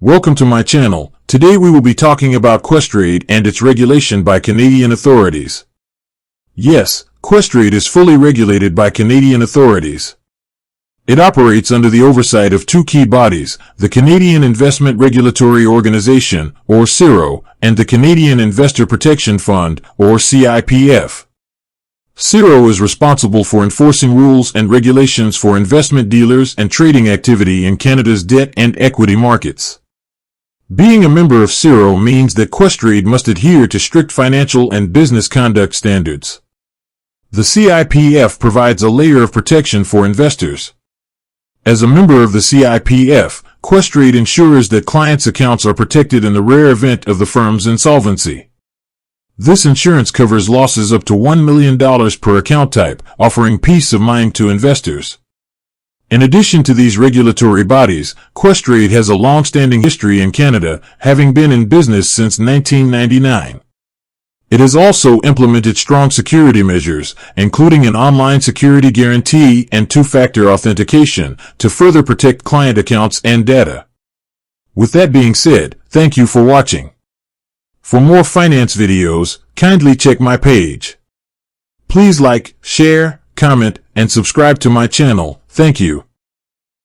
Welcome to my channel. Today we will be talking about Questrade and its regulation by Canadian authorities. Yes, Questrade is fully regulated by Canadian authorities. It operates under the oversight of two key bodies, the Canadian Investment Regulatory Organization, or CIRO, and the Canadian Investor Protection Fund, or CIPF. CIRO is responsible for enforcing rules and regulations for investment dealers and trading activity in Canada's debt and equity markets. Being a member of CIRO means that Questrade must adhere to strict financial and business conduct standards. The CIPF provides a layer of protection for investors. As a member of the CIPF, Questrade ensures that clients' accounts are protected in the rare event of the firm's insolvency. This insurance covers losses up to $1 million per account type, offering peace of mind to investors. In addition to these regulatory bodies, Questrade has a long-standing history in Canada, having been in business since 1999. It has also implemented strong security measures, including an online security guarantee and two-factor authentication, to further protect client accounts and data. With that being said, thank you for watching. For more finance videos, kindly check my page. Please like, share, comment, and subscribe to my channel. Thank you.